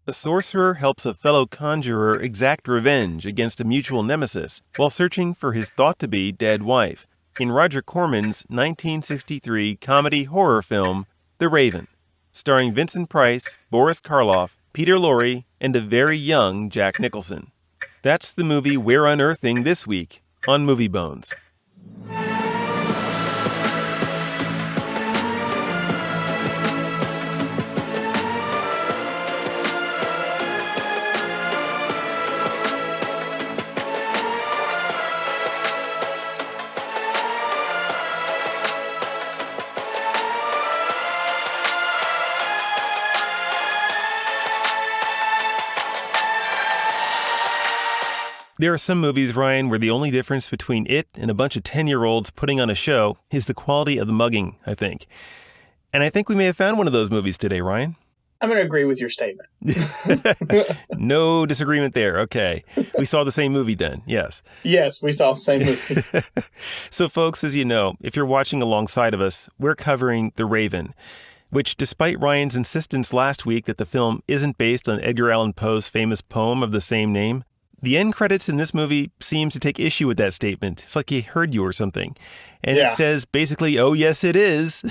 A sorcerer helps a fellow conjurer exact revenge against a mutual nemesis while searching for his thought-to-be dead wife in Roger Corman's 1963 comedy horror film, The Raven, starring Vincent Price, Boris Karloff, Peter Lorre, and a very young Jack Nicholson. That's the movie we're unearthing this week on Movie Bones. There are some movies, Ryan, where the only difference between it and a bunch of 10-year-olds putting on a show is the quality of the mugging, I think. And I think we may have found one of those movies today, Ryan. I'm going to agree with your statement. No disagreement there. Okay. We saw the same movie then. Yes. Yes, we saw the same movie. So, folks, as you know, if you're watching alongside of us, we're covering The Raven, which, despite Ryan's insistence last week that the film isn't based on Edgar Allan Poe's famous poem of the same name, the end credits in this movie seems to take issue with that statement. It's like he heard you or something. And It says basically, oh, yes, it is.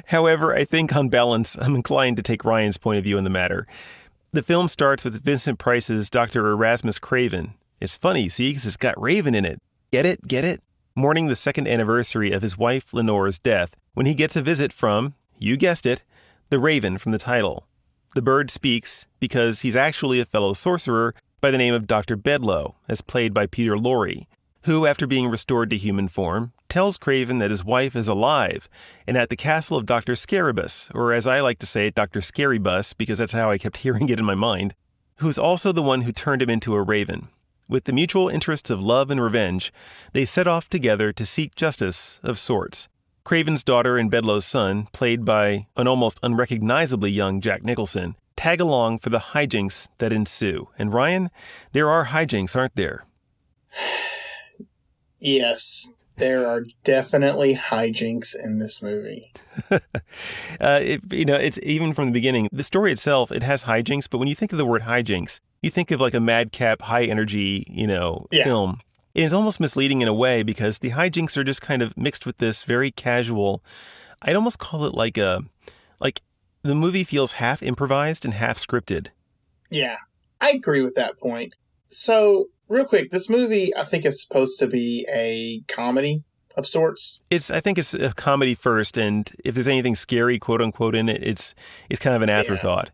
However, I think on balance, I'm inclined to take Ryan's point of view in the matter. The film starts with Vincent Price's Dr. Erasmus Craven. It's funny, see, because it's got Raven in it. Get it? Get it? Mourning the second anniversary of his wife Lenore's death, when he gets a visit from, you guessed it, the Raven from the title. The bird speaks because he's actually a fellow sorcerer by the name of Dr. Bedloe, as played by Peter Lorre, who, after being restored to human form, tells Craven that his wife is alive and at the castle of Dr. Scarabus, or as I like to say it, Dr. Scarybus, because that's how I kept hearing it in my mind, who's also the one who turned him into a raven. With the mutual interests of love and revenge, they set off together to seek justice of sorts. Craven's daughter and Bedloe's son, played by an almost unrecognizably young Jack Nicholson, tag along for the hijinks that ensue. And Ryan, there are hijinks, aren't there? Yes, there are definitely hijinks in this movie. It's even from the beginning. The story itself, it has hijinks, but when you think of the word hijinks, you think of like a madcap, high-energy, film. It's almost misleading in a way because the hijinks are just kind of mixed with this very casual, I'd almost call it like the movie feels half improvised and half scripted. Yeah, I agree with that point. So, real quick, this movie I think is supposed to be a comedy of sorts. I think it's a comedy first, and if there's anything scary, quote unquote, in it, it's kind of an afterthought.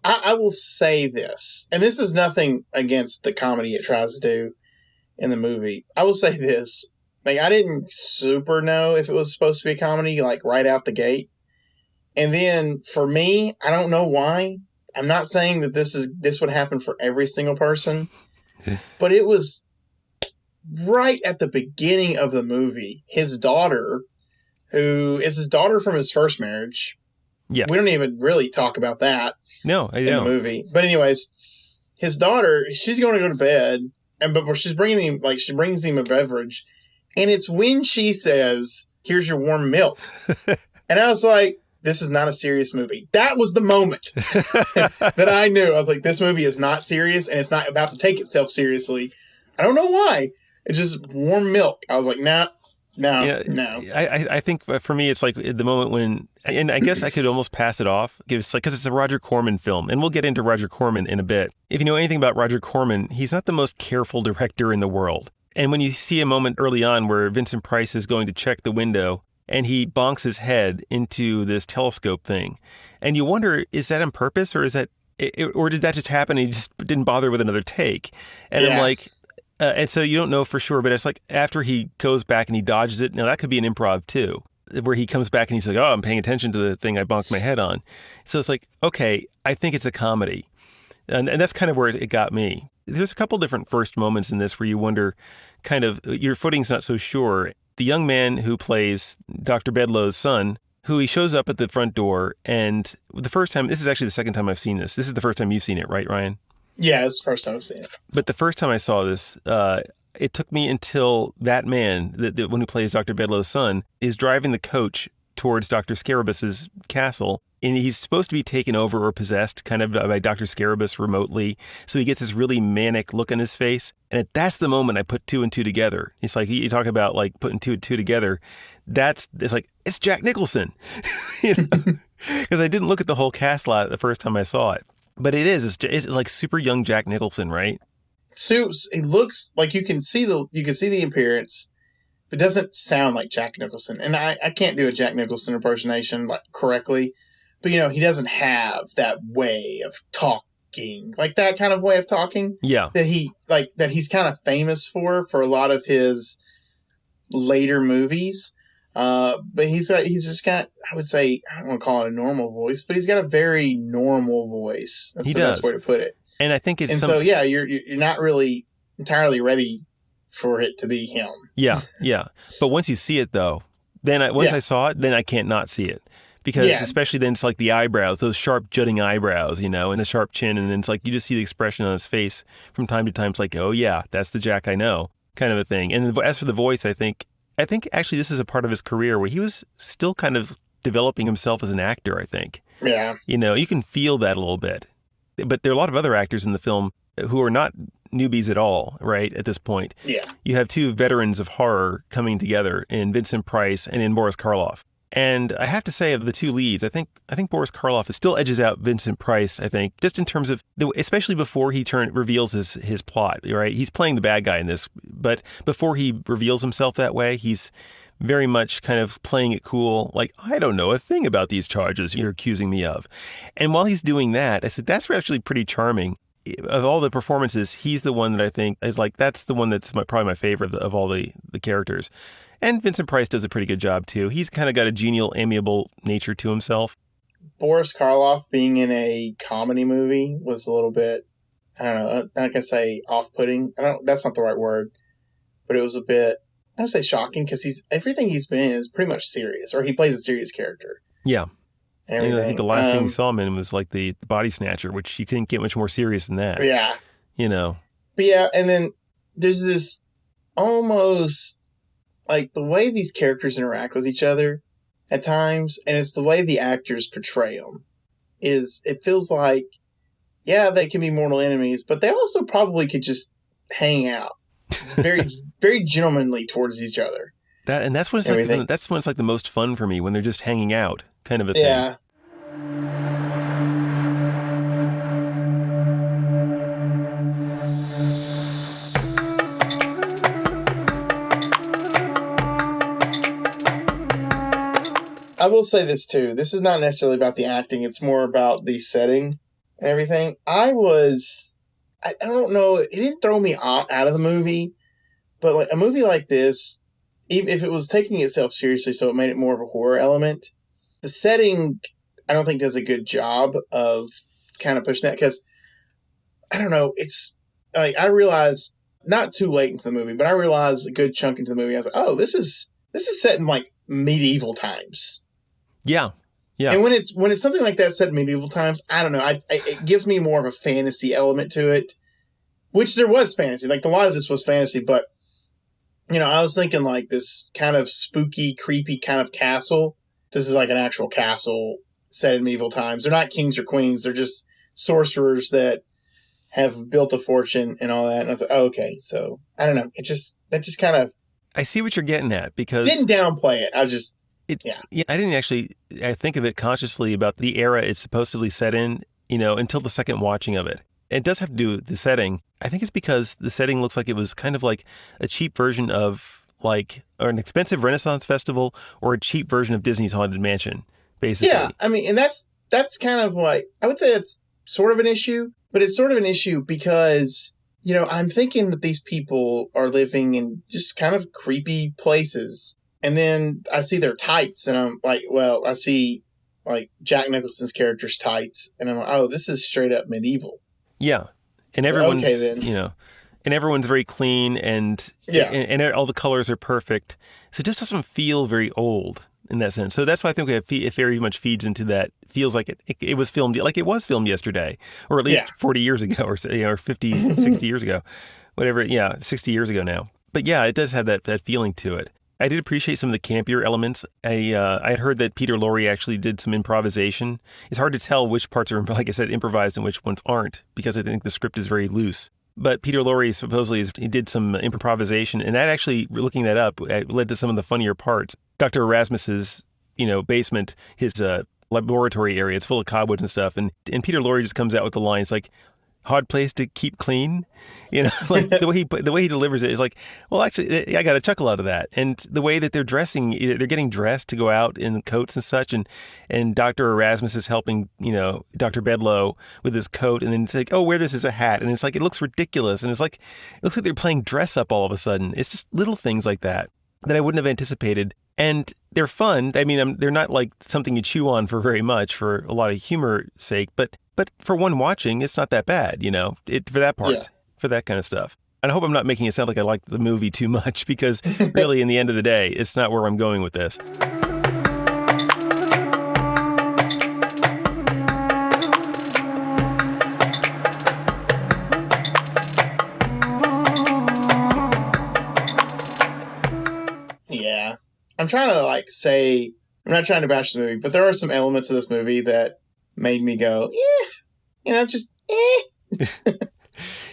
Yeah. I will say this, and this is nothing against the comedy it tries to do in the movie. I will say this. Like, I didn't super know if it was supposed to be a comedy, like, right out the gate. And then, for me, I don't know why. I'm not saying that this would happen for every single person. But it was right at the beginning of the movie. His daughter, who is his daughter from his first marriage. Yeah. We don't even really talk about that. No, I don't. In the movie. But anyways, his daughter, she's going to go to bed. But she brings him a beverage, and it's when she says, "Here's your warm milk," and I was like, "This is not a serious movie." That was the moment that I knew. I was like, "This movie is not serious, and it's not about to take itself seriously." I don't know why. It's just warm milk. I was like, No. I think for me, it's like the moment when, and I guess I could almost pass it off because it's a Roger Corman film, and we'll get into Roger Corman in a bit. If you know anything about Roger Corman, he's not the most careful director in the world. And when you see a moment early on where Vincent Price is going to check the window and he bonks his head into this telescope thing, and you wonder, is that on purpose or or did that just happen and he just didn't bother with another take? And I'm like, and so you don't know for sure, but it's like after he goes back and he dodges it, now that could be an improv too, where he comes back and he's like, oh, I'm paying attention to the thing I bonked my head on. So it's like, okay, I think it's a comedy. And that's kind of where it got me. There's a couple different first moments in this where you wonder, kind of, your footing's not so sure. The young man who plays Dr. Bedloe's son, who he shows up at the front door, and the first time, this is actually the second time I've seen this. This is the first time you've seen it, right, Ryan? Yeah, it's the first time I've seen it. But the first time I saw this, it took me until that man, the one who plays Dr. Bedloe's son, is driving the coach towards Dr. Scarabus's castle. And he's supposed to be taken over or possessed kind of by Dr. Scarabus remotely. So he gets this really manic look on his face. And that's the moment I put 2 and 2 together. It's like, you talk about like putting 2 and 2 together. It's Jack Nicholson. Because I didn't look at the whole cast lot the first time I saw it. But it's like super young Jack Nicholson, right? It looks like you can see the appearance, but doesn't sound like Jack Nicholson. And I can't do a Jack Nicholson impersonation like correctly. But, he doesn't have that way of talking, like that kind of way of talking. Yeah. That he's kind of famous for a lot of his later movies. But he's just got, I would say, I don't want to call it a normal voice, but he's got a very normal voice. That's the best way to put it. And I think so you're not really entirely ready for it to be him. Yeah. But once you see it, though, I saw it, then I can't not see it. Because especially then it's like the eyebrows, those sharp jutting eyebrows, and the sharp chin. And then it's like you just see the expression on his face from time to time. It's like, oh, yeah, that's the Jack I know kind of a thing. And as for the voice, I think actually this is a part of his career where he was still kind of developing himself as an actor, I think. Yeah. You can feel that a little bit. But there are a lot of other actors in the film who are not newbies at all, right, at this point. Yeah. You have 2 veterans of horror coming together in Vincent Price and in Boris Karloff. And I have to say, of the 2 leads, I think Boris Karloff still edges out Vincent Price, I think, just in terms of, especially before he reveals his plot, right? He's playing the bad guy in this, but before he reveals himself that way, he's very much kind of playing it cool, like, I don't know a thing about these charges you're accusing me of. And while he's doing that, I said, that's actually pretty charming. Of all the performances, he's the one that I think is like, that's the one that's probably my favorite of all the characters. And Vincent Price does a pretty good job, too. He's kind of got a genial, amiable nature to himself. Boris Karloff being in a comedy movie was a little bit, I don't know, I'm not going to say off-putting. That's not the right word. But it was a bit, I would say shocking, because everything he's been in is pretty much serious, or he plays a serious character. Yeah. And I think the last thing we saw him in was like the Body Snatcher, which you couldn't get much more serious than that. Yeah. But yeah, and then there's this almost, like, the way these characters interact with each other at times, and it's the way the actors portray them, it feels like, yeah, they can be mortal enemies, but they also probably could just hang out very, very gentlemanly towards each other. That's when it's like that's when it's like the most fun for me, when they're just hanging out, kind of a thing. Yeah. I will say this too. This is not necessarily about the acting. It's more about the setting and everything. I don't know. It didn't throw me out of the movie, but like a movie like this, even if it was taking itself seriously, so it made it more of a horror element, the setting, I don't think does a good job of kind of pushing that, because I don't know. It's like, I realized not too late into the movie, but I realized a good chunk into the movie. I was like, oh, this is set in like medieval times. Yeah. And when it's something like that set in medieval times, I don't know. It gives me more of a fantasy element to it, which there was fantasy. Like, a lot of this was fantasy, but, I was thinking like this kind of spooky, creepy kind of castle. This is like an actual castle set in medieval times. They're not kings or queens. They're just sorcerers that have built a fortune and all that. And I was like, oh, okay. So, I don't know. That just kind of... I see what you're getting at, because... Didn't downplay it. I was just... Yeah, I didn't actually think of it consciously about the era it's supposedly set in, until the second watching of it. It does have to do with the setting. I think it's because the setting looks like it was kind of like a cheap version of like, or an expensive Renaissance festival, or a cheap version of Disney's Haunted Mansion, basically. Yeah, I mean, and that's kind of like, I would say it's sort of an issue, but it's sort of an issue because, I'm thinking that these people are living in just kind of creepy places. And then I see their tights, and I'm like, well, I see like Jack Nicholson's character's tights, and I'm like, oh, this is straight up medieval. Yeah, and everyone's, okay, then. And everyone's very clean, and all the colors are perfect, so it just doesn't feel very old in that sense. So that's why I think it very much feeds into that. Feels like it was filmed like it was filmed yesterday, or at least 40 years ago, or 50, 60 years ago, whatever. Yeah, 60 years ago now. But yeah, it does have that feeling to it. I did appreciate some of the campier elements. I had heard that Peter Lorre actually did some improvisation. It's hard to tell which parts are, like I said, improvised and which ones aren't, because I think the script is very loose. But Peter Lorre supposedly he did some improvisation, and that actually, looking that up, led to some of the funnier parts. Dr. Erasmus's, basement, his laboratory area, it's full of cobwebs and stuff, and Peter Lorre just comes out with the lines like, "Hard place to keep clean," like the way he delivers it is like, well, actually, I got a chuckle out of that. And the way that they're dressing, they're getting dressed to go out in coats and such, and Dr. Erasmus is helping, Dr. Bedloe with his coat, and then it's like, oh, wear this as a hat, and it's like, it looks ridiculous, and it's like, it looks like they're playing dress up all of a sudden. It's just little things like that I wouldn't have anticipated. And they're fun. I mean, they're not like something you chew on for very much for a lot of humor sake, but for one watching, it's not that bad, for that part, for that kind of stuff. And I hope I'm not making it sound like I like the movie too much, because really, in the end of the day, it's not where I'm going with this. Yeah. I'm trying to I'm not trying to bash the movie, but there are some elements of this movie that made me go, just.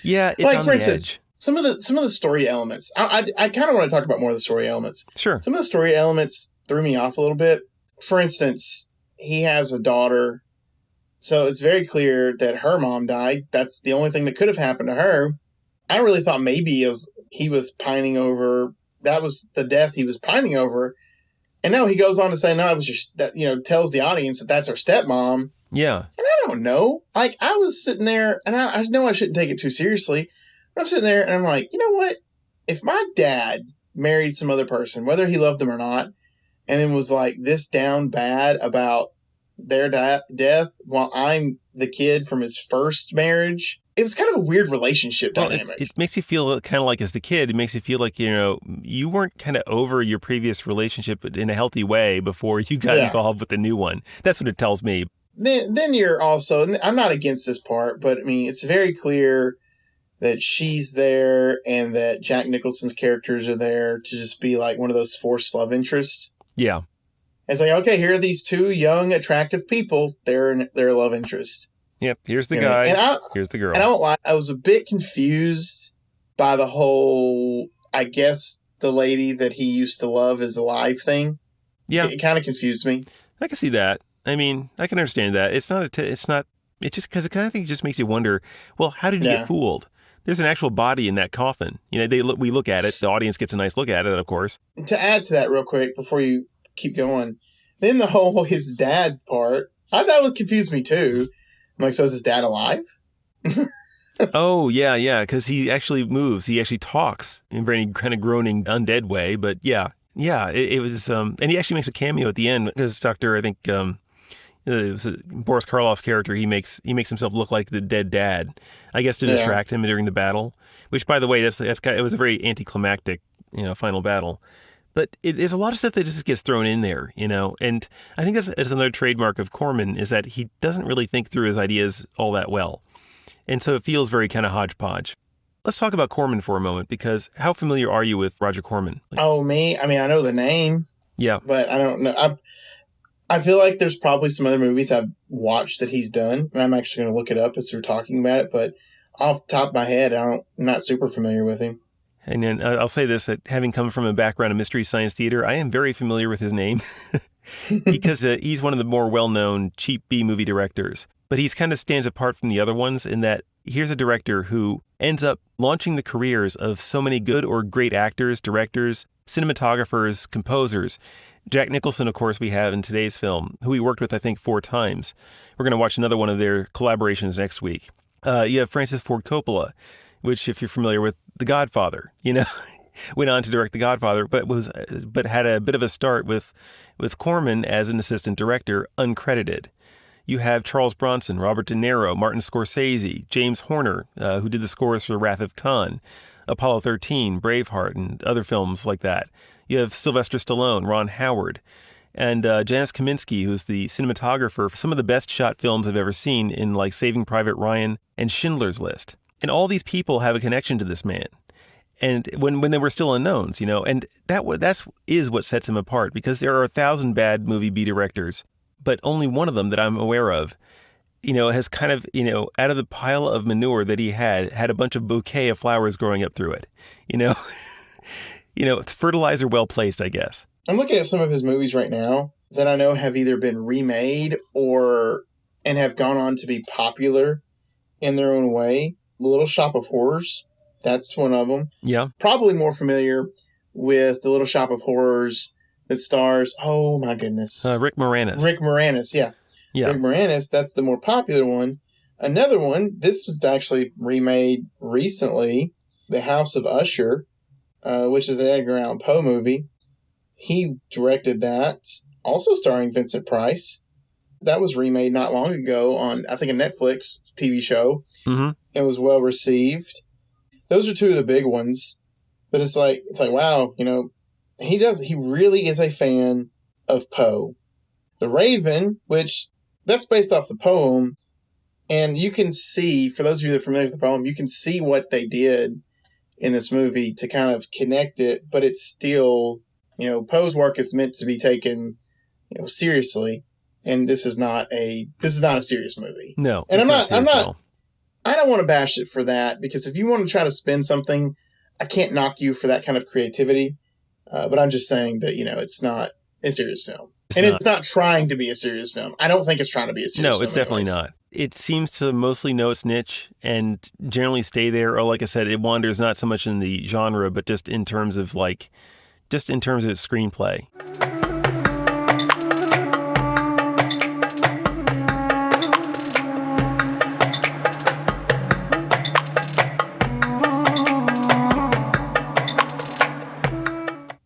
Yeah, it's like, on for the instance, edge. some of the story elements. I kind of want to talk about more of the story elements. Sure. Some of the story elements threw me off a little bit. For instance, he has a daughter, so it's very clear that her mom died. That's the only thing that could have happened to her. I really thought maybe he was pining over. That was the death he was pining over. And now he goes on to say, no, it was tells the audience that that's her stepmom. Yeah. And I don't know. Like, I was sitting there, and I know I shouldn't take it too seriously, but I'm sitting there, and I'm like, you know what? If my dad married some other person, whether he loved them or not, and then was like this down bad about their death while I'm the kid from his first marriage, it was kind of a weird relationship dynamic. It makes you feel kind of like, as the kid, it makes you feel like, you weren't kind of over your previous relationship in a healthy way before you got involved with the new one. That's what it tells me. Then you're also, I'm not against this part, but I mean, it's very clear that she's there and that Jack Nicholson's characters are there to just be like one of those forced love interests. Yeah. It's like, okay, here are these two young, attractive people. They're their love interest. Yep. Here's the guy. Here's the girl. And I don't lie. I was a bit confused by the whole, I guess the lady that he used to love is alive thing. Yeah. It kind of confused me. I can see that. I mean, I can understand that. It's just because it kind of just makes you wonder, well, how did you get fooled? There's an actual body in that coffin. We look at it. The audience gets a nice look at it, of course. To add to that real quick before you keep going, then the whole his dad part, I thought would confuse me too. I'm like, so is his dad alive? Oh, yeah, because he actually moves. He actually talks in a very kind of groaning, undead way. But yeah, it was, and he actually makes a cameo at the end because I think, it was Boris Karloff's character. He makes himself look like the dead dad, I guess, to distract him during the battle. Which, by the way, it was a very anticlimactic, final battle. But there's a lot of stuff that just gets thrown in there, And I think that's another trademark of Corman, is that he doesn't really think through his ideas all that well, and so it feels very kind of hodgepodge. Let's talk about Corman for a moment, because how familiar are you with Roger Corman? Me? I mean, I know the name. Yeah, but I don't know. I feel like there's probably some other movies I've watched that he's done, and I'm actually going to look it up as we're talking about it. But off the top of my head, I'm not super familiar with him. And then I'll say this, that having come from a background of Mystery Science Theater, I am very familiar with his name because he's one of the more well-known cheap B-movie directors. But he's kind of stands apart from the other ones in that here's a director who ends up launching the careers of so many good or great actors, directors, cinematographers, composers. Jack Nicholson, of course, we have in today's film, who he worked with, I think, 4 times. We're going to watch another one of their collaborations next week. You have Francis Ford Coppola, which, if you're familiar with The Godfather, went on to direct The Godfather, but had a bit of a start with Corman as an assistant director, uncredited. You have Charles Bronson, Robert De Niro, Martin Scorsese, James Horner, who did the scores for Wrath of Khan, Apollo 13, Braveheart, and other films like that. You have Sylvester Stallone, Ron Howard, and Janusz Kaminski, who's the cinematographer for some of the best shot films I've ever seen in like Saving Private Ryan and Schindler's List. And all these people have a connection to this man. And when they were still unknowns, and that's what sets him apart, because there are 1,000 bad movie B directors, but only one of them that I'm aware of, has kind of, out of the pile of manure that he had a bunch of bouquet of flowers growing up through it. It's fertilizer well placed, I guess. I'm looking at some of his movies right now that I know have either been remade and have gone on to be popular in their own way. The Little Shop of Horrors, that's one of them. Yeah. Probably more familiar with The Little Shop of Horrors that stars, oh my goodness. Rick Moranis. Rick Moranis, yeah. Rick Moranis, that's the more popular one. Another one, this was actually remade recently, The House of Usher, which is an Edgar Allan Poe movie. He directed that, also starring Vincent Price. That was remade not long ago on, I think, a Netflix TV show. Mm-hmm. It was well received. Those are two of the big ones. But it's like, wow, he really is a fan of Poe. The Raven, which that's based off the poem, and you can see, for those of you that are familiar with the poem, you can see what they did in this movie to kind of connect it, but it's still, Poe's work is meant to be taken, seriously. And this is not a serious movie. No. And I don't want to bash it for that, because if you want to try to spin something, I can't knock you for that kind of creativity. But I'm just saying that, it's not a serious film. It's not trying to be a serious film. I don't think it's trying to be a serious film. No, it's definitely not. It seems to mostly know its niche and generally stay there. Or like I said, it wanders not so much in the genre, but just in terms of its screenplay.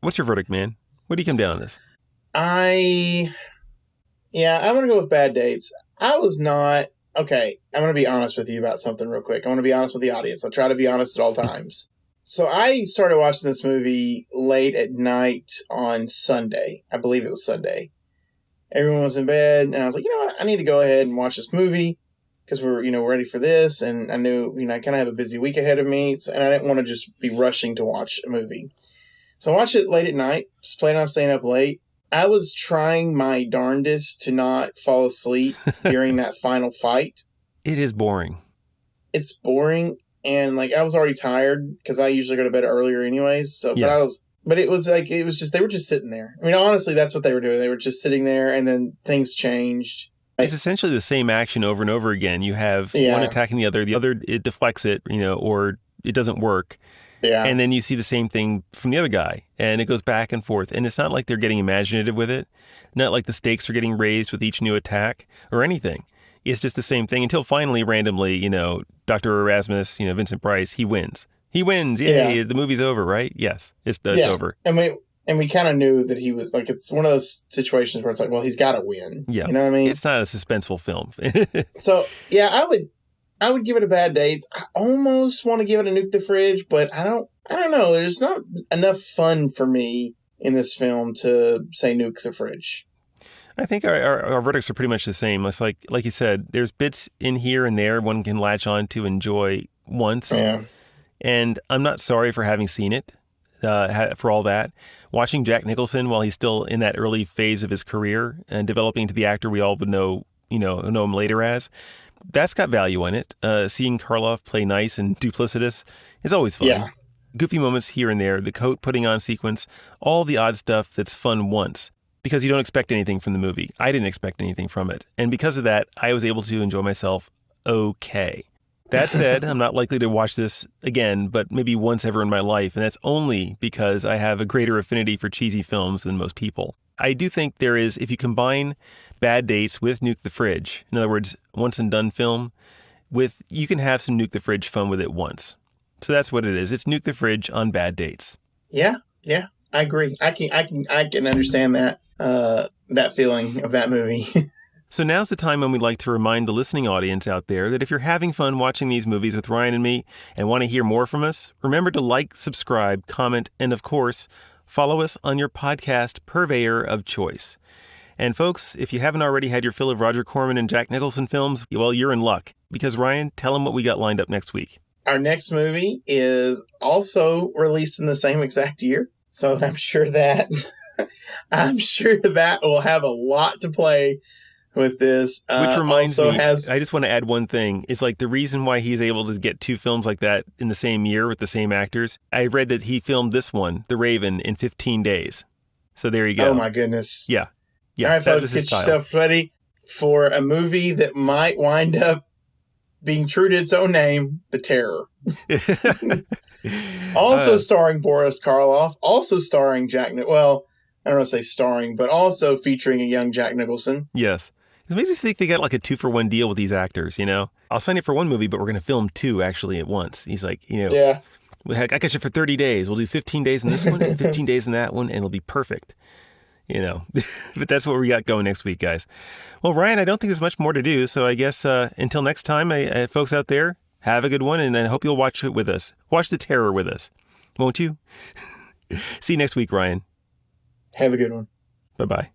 What's your verdict, man? What do you come down on this? I'm going to go with Bad Dates. I'm going to be honest with you about something real quick. I want to be honest with the audience. I try to be honest at all times. So I started watching this movie late at night on Sunday. I believe it was Sunday. Everyone was in bed, and I was like, you know what? I need to go ahead and watch this movie because we're ready for this. And I knew, I kind of have a busy week ahead of me, and I didn't want to just be rushing to watch a movie. So I watched it late at night, just planning on staying up late. I was trying my darndest to not fall asleep during that final fight. It is boring. It's boring, and I was already tired because I usually go to bed earlier anyways. So, yeah. But it was they were just sitting there. I mean, honestly, that's what they were doing. They were just sitting there, and then things changed. It's essentially the same action over and over again. You have one attacking the other it deflects it, or it doesn't work. Yeah. And then you see the same thing from the other guy, and it goes back and forth. And it's not like they're getting imaginative with it. Not like the stakes are getting raised with each new attack or anything. It's just the same thing until finally, randomly, Dr. Erasmus, Vincent Price, he wins. He wins. Yay, the movie's over, right? Yes, it's over. And we kind of knew that he was it's one of those situations where it's well, he's got to win. Yeah. You know what I mean? It's not a suspenseful film. So, yeah, I would give it a Bad Dates. I almost want to give it a Nuke the Fridge, but I don't know. There's not enough fun for me in this film to say Nuke the Fridge. I think our verdicts are pretty much the same. It's like you said, there's bits in here and there one can latch on to enjoy once. Yeah. And I'm not sorry for having seen it, for all that. Watching Jack Nicholson while he's still in that early phase of his career and developing into the actor we all would know him later as, that's got value in it. Seeing Karloff play nice and duplicitous is always fun. Yeah. Goofy moments here and there, the coat putting on sequence, all the odd stuff that's fun once, because you don't expect anything from the movie. I didn't expect anything from it. And because of that, I was able to enjoy myself okay. That said, I'm not likely to watch this again, but maybe once ever in my life, and that's only because I have a greater affinity for cheesy films than most people. I do think there is, if you combine Bad Dates with Nuke the Fridge, in other words, once and done film, you can have some Nuke the Fridge fun with it once. So that's what it is. It's Nuke the Fridge on Bad Dates. Yeah, I agree. I can understand that feeling of that movie. So now's the time when we'd like to remind the listening audience out there that if you're having fun watching these movies with Ryan and me and want to hear more from us, remember to like, subscribe, comment, and of course, follow us on your podcast purveyor of choice. And folks, if you haven't already had your fill of Roger Corman and Jack Nicholson films, well, you're in luck. Because Ryan, tell them what we got lined up next week. Our next movie is also released in the same exact year. So I'm sure that will have a lot to play with this. Which reminds me, I just want to add one thing. It's like the reason why he's able to get two films like that in the same year with the same actors. I read that he filmed this one, The Raven, in 15 days. So there you go. Oh my goodness. Yeah. All right, folks, get yourself ready for a movie that might wind up being true to its own name, The Terror. Also starring Boris Karloff, also starring Jack well, I don't want to say starring, but also featuring a young Jack Nicholson. Yes. It makes me think they got like a 2-for-1 deal with these actors, you know? I'll sign it for one movie, but we're going to film two actually at once. He's like, you know, yeah. I got you for 30 days. We'll do 15 days in this one and 15 days in that one, and it'll be perfect. You know, but that's what we got going next week, guys. Well, Ryan, I don't think there's much more to do. So I guess until next time, folks out there, have a good one. And I hope you'll watch it with us. Watch The Terror with us. Won't you? See you next week, Ryan. Have a good one. Bye-bye.